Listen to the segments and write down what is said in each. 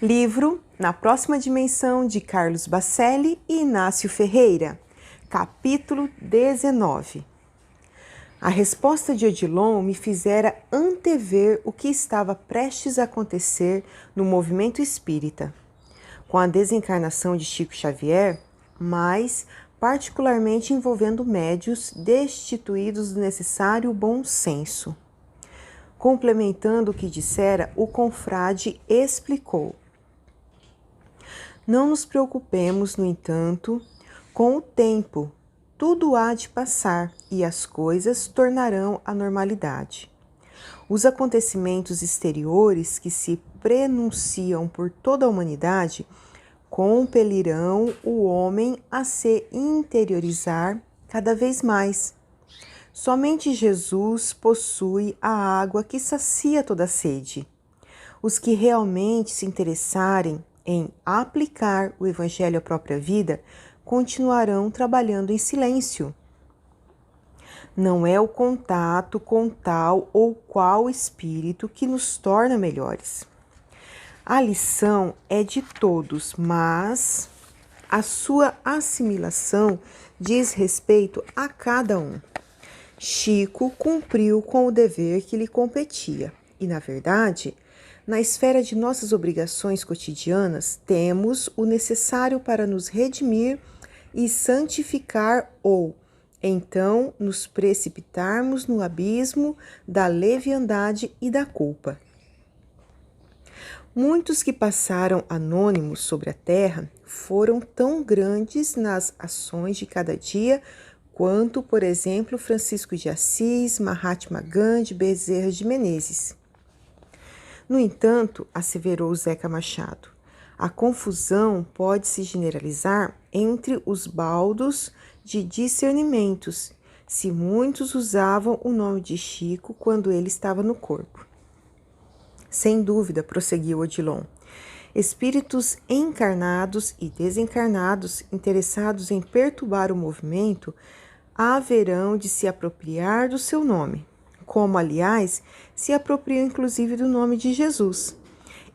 Livro Na Próxima Dimensão, de Carlos Bacelli e Inácio Ferreira. Capítulo 19. A resposta de Odilon me fizera antever o que estava prestes a acontecer no movimento espírita, com a desencarnação de Chico Xavier, mas particularmente envolvendo médios destituídos do necessário bom senso. Complementando o que dissera, o confrade explicou: não nos preocupemos, no entanto, com o tempo. Tudo há de passar e as coisas tornarão à normalidade. Os acontecimentos exteriores que se prenunciam por toda a humanidade compelirão o homem a se interiorizar cada vez mais. Somente Jesus possui a água que sacia toda a sede. Os que realmente se interessarem em aplicar o Evangelho à própria vida continuarão trabalhando em silêncio. Não é o contato com tal ou qual espírito que nos torna melhores. A lição é de todos, mas a sua assimilação diz respeito a cada um. Chico cumpriu com o dever que lhe competia e, na verdade, na esfera de nossas obrigações cotidianas, temos o necessário para nos redimir e santificar ou, então, nos precipitarmos no abismo da leviandade e da culpa. Muitos que passaram anônimos sobre a terra foram tão grandes nas ações de cada dia quanto, por exemplo, Francisco de Assis, Mahatma Gandhi, Bezerra de Menezes. No entanto, asseverou Zeca Machado, a confusão pode se generalizar entre os baldos de discernimentos, se muitos usavam o nome de Chico quando ele estava no corpo. Sem dúvida, prosseguiu Odilon, espíritos encarnados e desencarnados interessados em perturbar o movimento haverão de se apropriar do seu nome, como, aliás, se apropriam inclusive do nome de Jesus.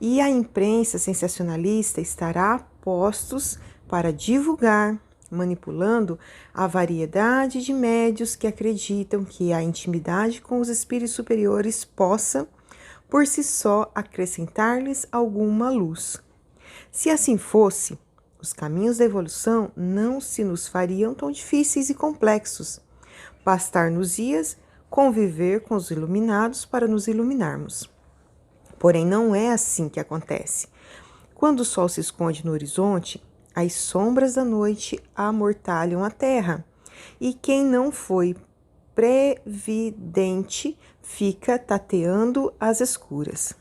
E a imprensa sensacionalista estará a postos para divulgar, manipulando a variedade de médios que acreditam que a intimidade com os espíritos superiores possa, por si só, acrescentar-lhes alguma luz. Se assim fosse, os caminhos da evolução não se nos fariam tão difíceis e complexos. Bastar-nos-ia conviver com os iluminados para nos iluminarmos. Porém, não é assim que acontece. Quando o sol se esconde no horizonte, as sombras da noite amortalham a terra, e quem não foi previdente fica tateando as escuras.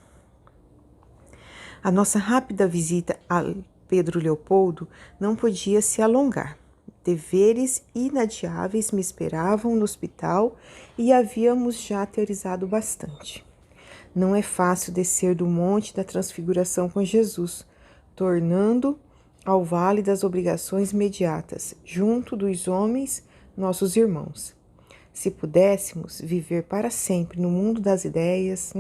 A nossa rápida visita a Pedro Leopoldo não podia se alongar. Deveres inadiáveis me esperavam no hospital e havíamos já teorizado bastante. Não é fácil descer do monte da transfiguração com Jesus, tornando ao vale das obrigações imediatas, junto dos homens, nossos irmãos. Se pudéssemos viver para sempre no mundo das ideias,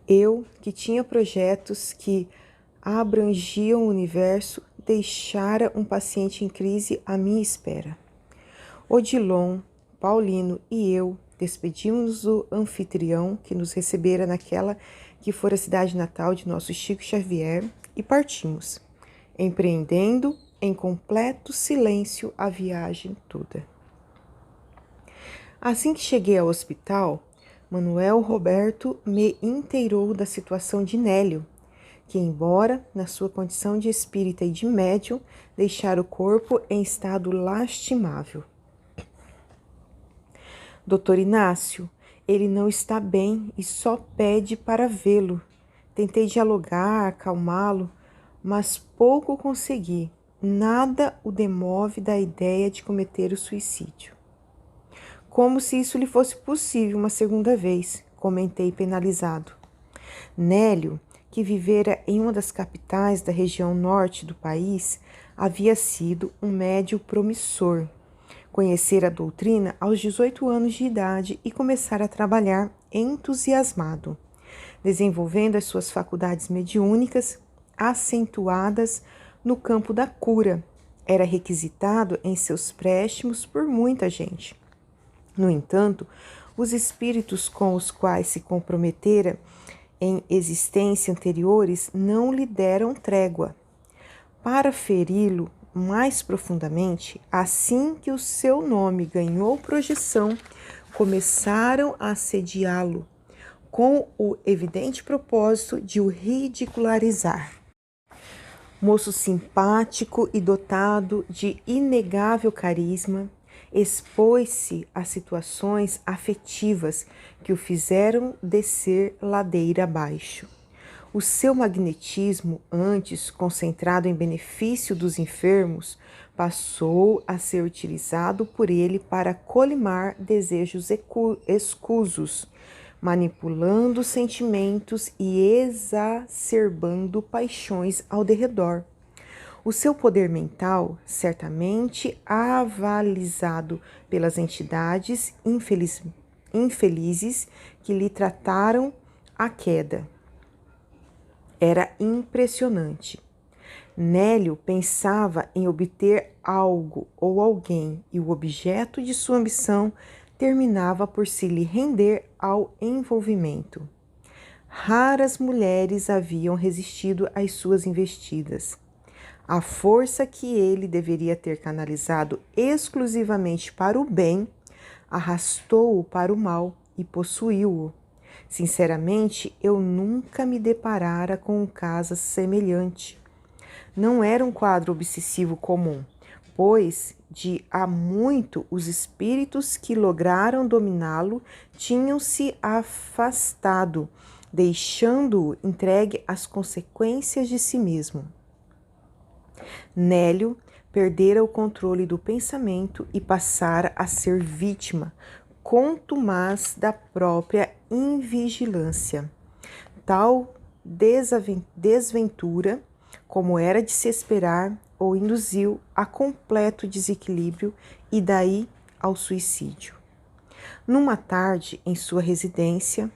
eu, que tinha projetos que abrangiam o universo, deixara um paciente em crise à minha espera. Odilon, Paulino e eu despedimos do anfitrião que nos recebera naquela que fora a cidade natal de nosso Chico Xavier e partimos, empreendendo em completo silêncio a viagem toda. Assim que cheguei ao hospital, Manuel Roberto me inteirou da situação de Nélio, que, embora na sua condição de espírita e de médium, deixara o corpo em estado lastimável. Doutor Inácio, ele não está bem e só pede para vê-lo. Tentei dialogar, acalmá-lo, mas pouco consegui. Nada o demove da ideia de cometer o suicídio. Como se isso lhe fosse possível uma segunda vez, comentei penalizado. Nélio, que vivera em uma das capitais da região norte do país, havia sido um médium promissor. Conhecera a doutrina aos 18 anos de idade e começara a trabalhar entusiasmado. desenvolvendo as suas faculdades mediúnicas, acentuadas no campo da cura. Era requisitado em seus préstimos por muita gente. No entanto, os espíritos com os quais se comprometera em existência anteriores não lhe deram trégua. Para feri-lo mais profundamente, assim que o seu nome ganhou projeção, começaram a assediá-lo, com o evidente propósito de o ridicularizar. Moço simpático e dotado de inegável carisma, expôs-se a situações afetivas que o fizeram descer ladeira abaixo. O seu magnetismo, antes concentrado em benefício dos enfermos, passou a ser utilizado por ele para colimar desejos escusos, manipulando sentimentos e exacerbando paixões ao derredor. O seu poder mental, certamente avalizado pelas entidades infelizes que lhe trataram a queda, era impressionante. Nélio pensava em obter algo ou alguém e o objeto de sua ambição terminava por se lhe render ao envolvimento. Raras mulheres haviam resistido às suas investidas. A força que ele deveria ter canalizado exclusivamente para o bem arrastou-o para o mal e possuiu-o. Sinceramente, eu nunca me deparara com um caso semelhante. Não era um quadro obsessivo comum, pois de há muito os espíritos que lograram dominá-lo tinham se afastado, deixando-o entregue às consequências de si mesmo. Nélio perdera o controle do pensamento e passara a ser vítima contumaz da própria invigilância. Tal desventura, como era de se esperar, o induziu a completo desequilíbrio e daí ao suicídio. Numa tarde, em sua residência,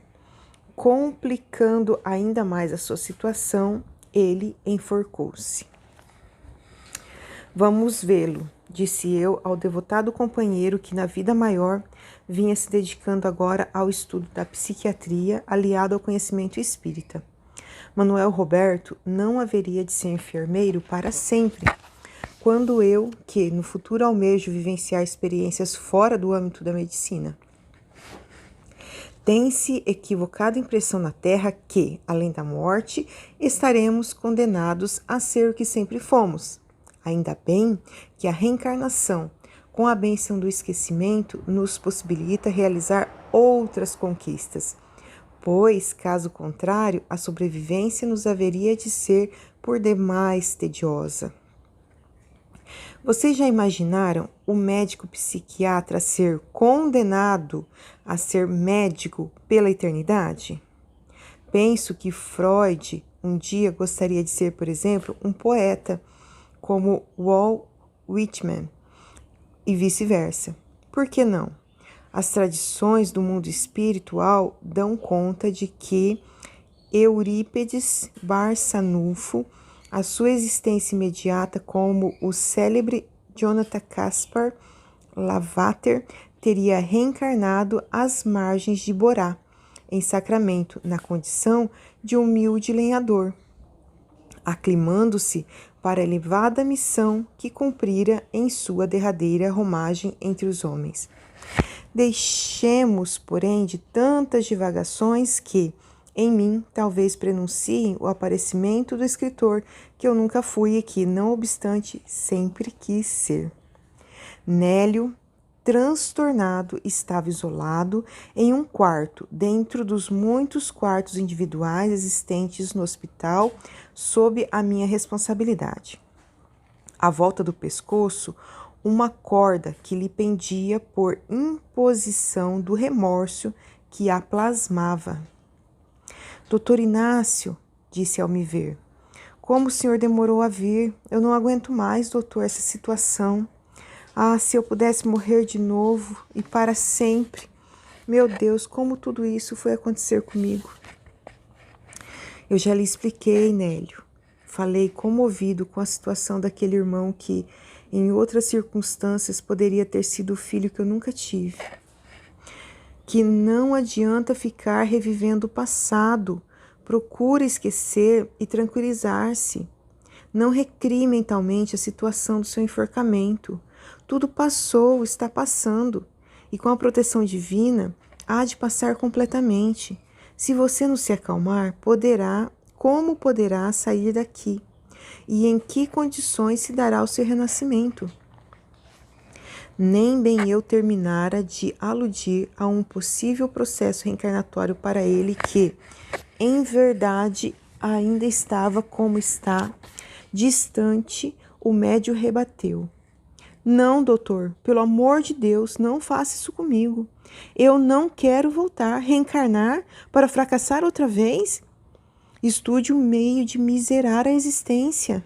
complicando ainda mais a sua situação, ele enforcou-se. Vamos vê-lo, disse eu ao devotado companheiro que na vida maior vinha se dedicando agora ao estudo da psiquiatria aliado ao conhecimento espírita. Manuel Roberto não haveria de ser enfermeiro para sempre. Quando eu, que no futuro almejo vivenciar experiências fora do âmbito da medicina. Tem-se equivocada impressão na Terra que, além da morte, estaremos condenados a ser o que sempre fomos. Ainda bem que a reencarnação, com a bênção do esquecimento, nos possibilita realizar outras conquistas, pois, caso contrário, a sobrevivência nos haveria de ser por demais tediosa. Vocês já imaginaram o médico psiquiatra ser condenado a ser médico pela eternidade? Penso que Freud um dia gostaria de ser, por exemplo, um poeta, como Walt Whitman, e vice-versa. Por que não? As tradições do mundo espiritual dão conta de que Eurípides Barçanufo, a sua existência imediata como o célebre Jonathan Caspar Lavater, teria reencarnado às margens de Borá, em Sacramento, na condição de humilde lenhador, aclimando-se para a elevada missão que cumprira em sua derradeira romagem entre os homens. Deixemos, porém, de tantas divagações que, em mim, talvez prenunciem o aparecimento do escritor que eu nunca fui e que, não obstante, sempre quis ser. Nélio, transtornado, estava isolado em um quarto, dentro dos muitos quartos individuais existentes no hospital, sob a minha responsabilidade. À volta do pescoço, uma corda que lhe pendia por imposição do remorso que a plasmava. Doutor Inácio, disse ao me ver, como o senhor demorou a vir? Eu não aguento mais, doutor, essa situação. Ah, se eu pudesse morrer de novo e para sempre. Meu Deus, como tudo isso foi acontecer comigo. Eu já lhe expliquei, Nélio. Falei comovido com a situação daquele irmão que, em outras circunstâncias, poderia ter sido o filho que eu nunca tive. Que não adianta ficar revivendo o passado. Procure esquecer e tranquilizar-se. Não recrie mentalmente a situação do seu enforcamento. Tudo passou, está passando. E com a proteção divina, há de passar completamente. Se você não se acalmar, como poderá sair daqui? E em que condições se dará o seu renascimento? Nem bem eu terminara de aludir a um possível processo reencarnatório para ele que, em verdade, ainda estava como está, distante, o médio rebateu. Não, doutor, pelo amor de Deus, não faça isso comigo. Eu não quero voltar, reencarnar para fracassar outra vez. Estude um meio de miserar a existência.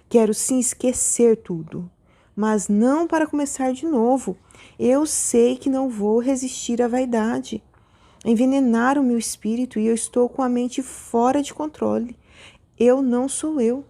Quero sim esquecer tudo, mas não para começar de novo. Eu sei que não vou resistir à vaidade. Envenenaram meu espírito e eu estou com a mente fora de controle. Eu não sou eu.